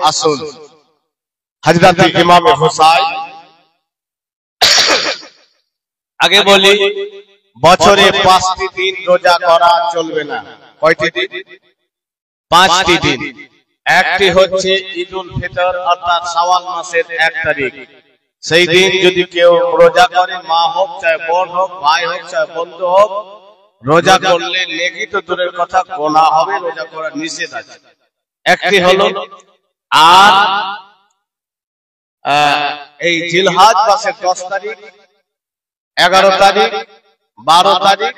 আসুন হযরত ইমাম হুসাইন। আগে বলি, বছরে 5টি দিন রোজা করা চলবে না। কয়টি দিন? 5টি দিন। একটি হচ্ছে ঈদুল ফিতর অর্থাৎ শাওয়াল মাসের 1 তারিখ। সেই দিন যদি কেউ রোজা করে, মা হোক চাहे বোন হোক, ভাই হোক চাहे বন্ধু হোক, রোজা করলে নেকি তো দূরের কথা গুনাহ হবে, রোজা করা নিষেধ আছে। একটি হলো। আর এই জিলহজ মাসের 10 তারিখ, 11 তারিখ, 12 তারিখ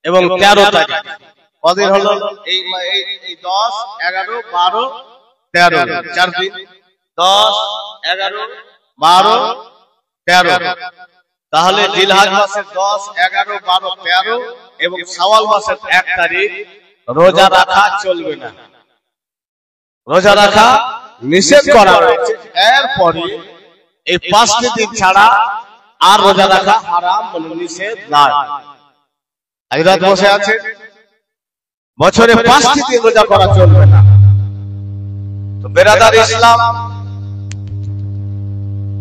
এবং 13 তারিখ। কদিন হলো? এই 10, 11, 12, 13, 4 দিন। 10, 11, 12, 13। তাহলে জিলহজ মাসের 10, 11, 12, 13 এবং শাওয়াল মাসের 1 তারিখ রোজা রাখা চলবে না, রোজা রাখা নিষেধ করা হয়েছে। এরপরে এই 5টি দিন ছাড়া আর রোজা রাখা হারাম, নিষেধ নয়। হযরত বসে আছে, বছরে 5টি দিন রোজা করা চলবে না। তো বেরাদার ইসলাম,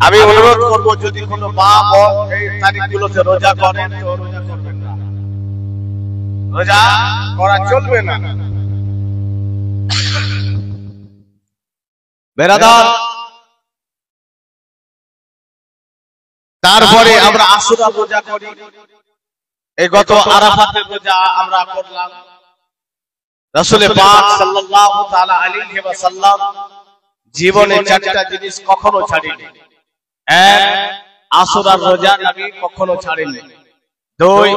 আমি অনুরোধ করব, যদি কোনো মা বোন এই তারিখগুলোতে রোজা করেন তো রোজা করবেন না, রোজা করা চলবে না। বেরাদার, তারপরে আমরা আশুরা রোজা করি। এই গত আরাফাতের রোজা আমরা করলাম। রাসূল পাক সাল্লাল্লাহু তাআলা আলাইহি ওয়াসাল্লাম জীবনে 4টা জিনিস কখনো ছাড়েননি। 1, আশুরার রোজা নবী কখনো ছাড়েননি। 2,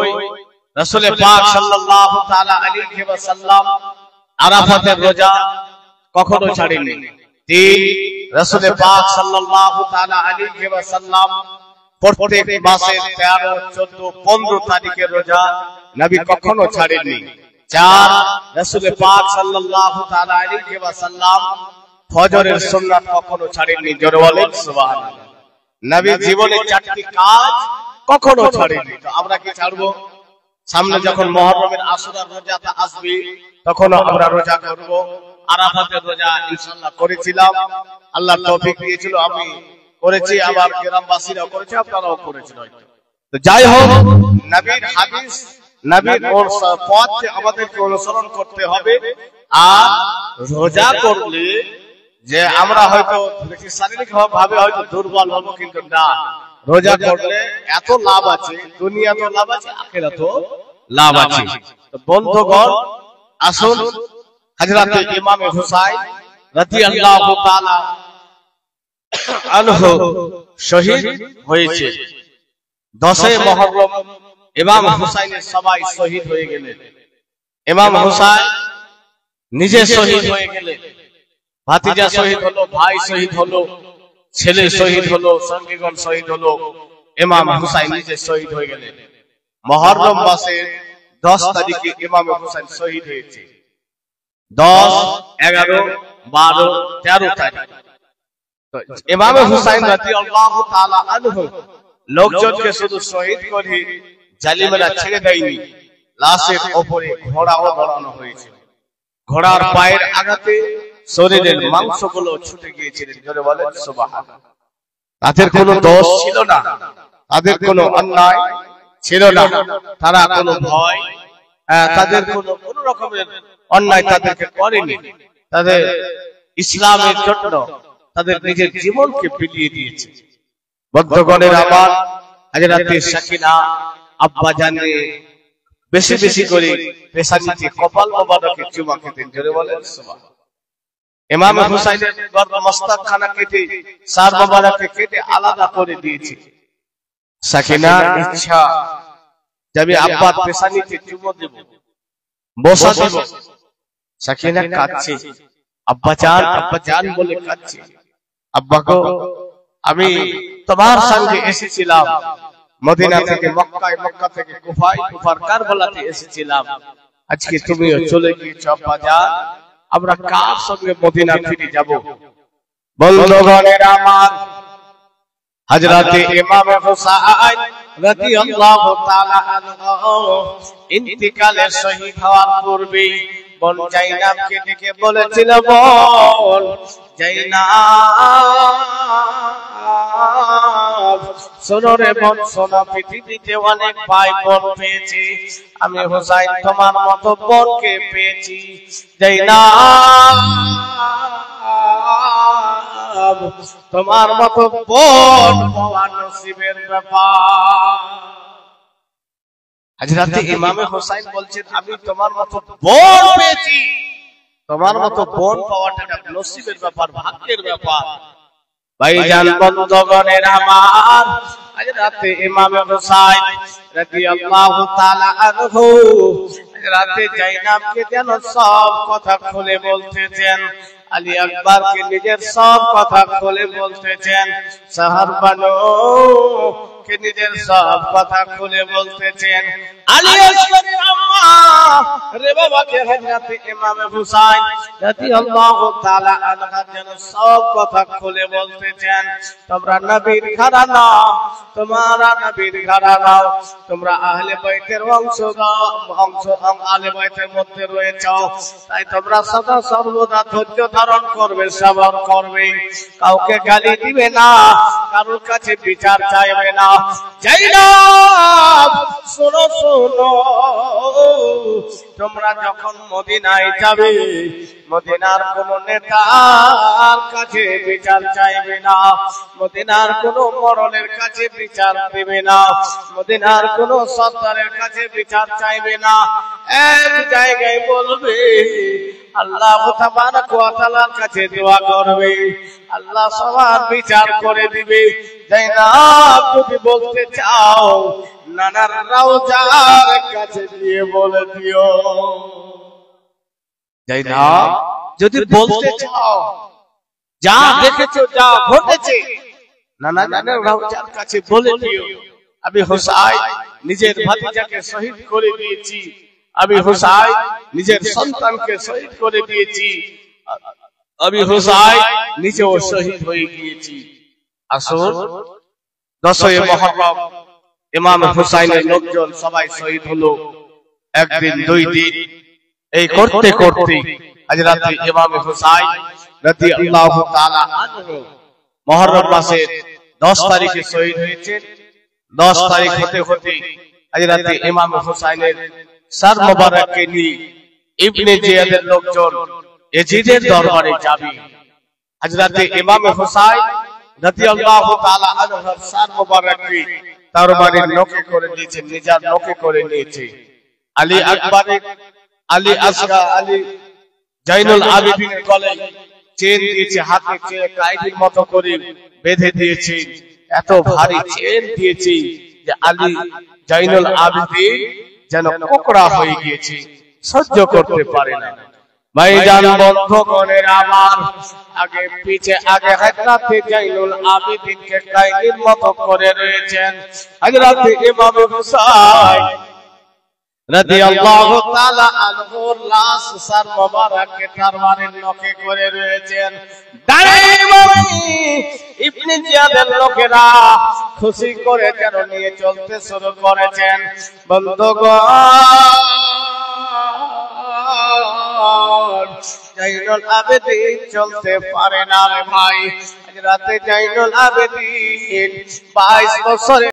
রাসূল পাক সাল্লাল্লাহু তাআলা আলাইহি ওয়াসাল্লাম আরাফাতের রোজা কখনো ছাড়েননি। 3, রাসূল পাক সাল্লাল্লাহু তাআলা আলাইহি ওয়াসাল্লাম প্রত্যেক মাসের 13, 14, 15 তারিখের রোজা নবী কখনো ছাড়েননি। 4, রাসূল পাক সাল্লাল্লাহু তাআলা আলাইহি ওয়াসাল্লাম ফজরের সুন্নাত কখনো ছাড়েননি। জোরে বলেন সুবহানাল্লাহ। নবী জীবনে 4টি কাজ কখনো ছাড়েননি। তো আমরা কি ছাড়বো? সামনে যখন মুহররমের আশুরার রোজাটা আসবে তখন আমরা রোজা করব। আরাফাতের রোজা ইনশাআল্লাহ করেছিলাম, আল্লাহ তৌফিক দিয়েছিল, আমি করেছি, আবার গ্রামবাসীরাও করেছে, আপনারাও করেছেন হয়তো। তো যাই হোক, নবীর হাদিস, নবীর পথে আমাদেরকে অনুসরণ করতে হবে। আর রোজা করলে যে আমরা হয়তো শারীরিক ভাবে হয়তো দুর্বল হব, কিন্তু না, রোজা করলে এত লাভ আছে, দুনিয়াতেও লাভ আছে, আখিরাতেও লাভ আছে। তো বন্ধুগণ, আসুন হযরত ইমাম হুসাইন রাদিয়াল্লাহু তাআলা আনহু শহীদ হয়েছে। 10 মুহররম ইমাম হুসাইনের সবাই শহীদ হয়ে গেলেন। ইমাম হুসাইন নিজে শহীদ হয়ে গেলেন, ভাতিজা শহীদ হলো, ভাই শহীদ হলো, ছেলে শহীদ হলো, সঙ্গীগণ শহীদ হলো, ইমাম হুসাইন নিজে শহীদ হয়ে গেলেন। মুহররম মাসের 10 তারিখে ইমাম হুসাইন শহীদ হয়েছে। 10, 11, 12, 13 তারিখ। তো ইমাম হুসাইন রাদিয়াল্লাহু তাআলা আনহু লোকজনকে শুধু শহীদ করে জালিমেরা ছেড়ে দেয়নি, লাশের উপরে ঘোড়াও দড়ানো হয়েছিল। ঘোড়ার পায়ের আঘাতে শরীরের মাংসগুলো ছুটে গিয়েছিলেন। জোরে বলেন সুবহানাল্লাহ। তাদের কোনো দোষ ছিল না, তাদের কোনো অন্যায় ছিল না, তারা কোনো ভয়, তাদের কোনো রকমের অন্যায় তাদেরকে করেনি। তাদের ইসলামের জন্য তাদের নিজের জীবনকে বিলিয়ে দিয়েছে। বন্ধুগণের আমার, হযরত সাকিনা আব্বা জানে বেশি বেশি করে পেশানিতে কপাল মোবারকে চুমা খেতেন। জোরে বলেন সুবহানাল্লাহ। ইমাম হুসাইনের গর্ব মস্তক খানা কেটে, সার মোবারকে কেটে আলাদা করে দিয়েছে। সাকিনার ইচ্ছা যে আমি আব্বার পেশানিতে চুমো দেব, বসা দেব। সাকিনা কাঁদছে, আব্বা জান বলে কাঁদছে। আব্বা গো, আমি তোমার সঙ্গে এসেছিলাম মদিনা থেকে মক্কায়, মক্কা থেকে কুফায়, কুফার কারবালাতে এসেছিলাম। আজকে তুমিও চলে গিয়েছো আব্বা জান, আমরা কার সঙ্গে মদিনা ফিরে যাব? বন্ধুগণের আমার, হযরত ইমাম হুসাইন রাদিয়াল্লাহু তাআলা আনহু ইন্তিকালের শহীদ হওয়ার পূর্বে বোন জাইনাবকে ডেকে বলেছিল, বোন জাইনাব শোনো রে বোন, শোনো, পৃথিবীতে অনেক ভাই বোন পেয়েছি, আমি হুসাইন তোমার মতো বোনকে পেয়েছি। জাইনাব তোমার মতো বোন পাওয়া নসিবের ব্যাপার। হযরতে ইমামে হুসাইন বলছেন, আমি তোমার মতো বোন পেয়েছি, তোমার মতো বোন পাওয়াটা নসিবের ব্যাপার, ভাগ্যের ব্যাপার। ভাইজান বন্ধুগণের আমার, হযরতে ইমামে হুসাইন রাদিয়াল্লাহু তাআলা আনহু হযরতে জাইনাবকে যেন সব কথা খুলে বলতেছেন, আলী আকবরকে নিজের সব কথা খুলে বলতেছেন, সাহাবানো কে নিজের সব কথা খুলে বলতেছেন। আলী আসগরের আম্মা রে বাবাকে হযরতে ইমামে হুসাইন রাদিয়াল্লাহু তাআলা আনহা যেন সব কথা খুলে বলতেছেন, তোমরা নবীর ঘরানা, তোমরা নবীর ঘরানা, তোমরা আহলে বাইতের অংশ আহলে বাইতের মধ্যে রয়েছে, তাই তোমরা সদা সর্বদা ধৈর্য ধারণ করবে, সবর করবে, কাউকে গালি দিবে না, কারোর কাছে বিচার চাইবে না। জাইনাব শোনো শোনো, তোমরা যখন মদিনায় যাবে, মদিনার কোন নেতার কাছে বিচার চাইবে না, মদিনার কোন মরলের কাছে বিচার দেবে না, মদিনার কোন সর্দারের কাছে বিচার চাইবে না, এক জায়গায় বলবে, আল্লাহ তাবারক ওয়া তাআলার কাছে দোয়া করবে, আল্লাহ সবার বিচার করে দিবে। জাইনাব যদি বলতে চাও, নানার রওজার কাছে গিয়ে বলে দিও। জাইনাব যদি বলতে চাও, যা দেখেছো, যা ঘটেছে, নানার রওজার কাছে বলে দিও, আমি হুসাইন নিজের ভাতিজাকে শহীদ করে দিয়েছি, আমি হুসাইন নিজের সন্তানকে শহীদ করে দিয়েছি, আমি হুসাইন নিজেও শহীদ হয়ে গিয়েছি। আসুন 10ই মুহররম ইমাম হুসাইনের লোকজন সবাই শহীদ হলো, একদিন দুই দিন, এই করতে করতে হযরত ইমাম হুসাইন রাদিয়াল্লাহু তাআলা আনহু মুহররম মাসের 10 তারিখে শহীদ হয়েছেন। 10 তারিখ হতে হতে হযরত ইমাম হুসাইনের সর মোবারককে নিয়ে ইবনে জিয়াদের লোকজন ইয়াজিদের দরবারে যাবে। হযরত ইমাম হুসাইন রাদিয়াল্লাহু তাআলা আনহুর সর মোবারককে তরবারির নখে করে নিয়েছে, নিজের নখে করে নিয়েছে। আলী আকবরের, আলী আসগর, আলী জাইনুল আবেদিনের গলায় চেন দিয়েছে, হাতে চেন কায়দির মতো করে বেঁধে দিয়েছে, এত ভারী চেন দিয়েছে যে আলী জাইনুল আবেদিন যেন কোকড়া হয়ে গিয়েছে, সহ্য করতে পারে না। ভাইজান বন্ধুগণের আমার, আগে পিছে আগে হযরত জাইনুল আবেদিনকে কায়দির মতো করে রয়েছেন হযরত ইমাম হুসাইন রাদিয়াল্লাহু তাআলা আনহুর লাশ সর মোবারককে তরবারির নখে করে রয়েছেন। ইবনে জিয়াদের লোকেরা খুশি করে যেন নিয়ে চলতে শুরু করেছেন। বন্ধুগণ, জাইনুল আবেদিন চলতে পারে না রে ভাই। হযরত জাইনুল আবেদিন 22 বছরে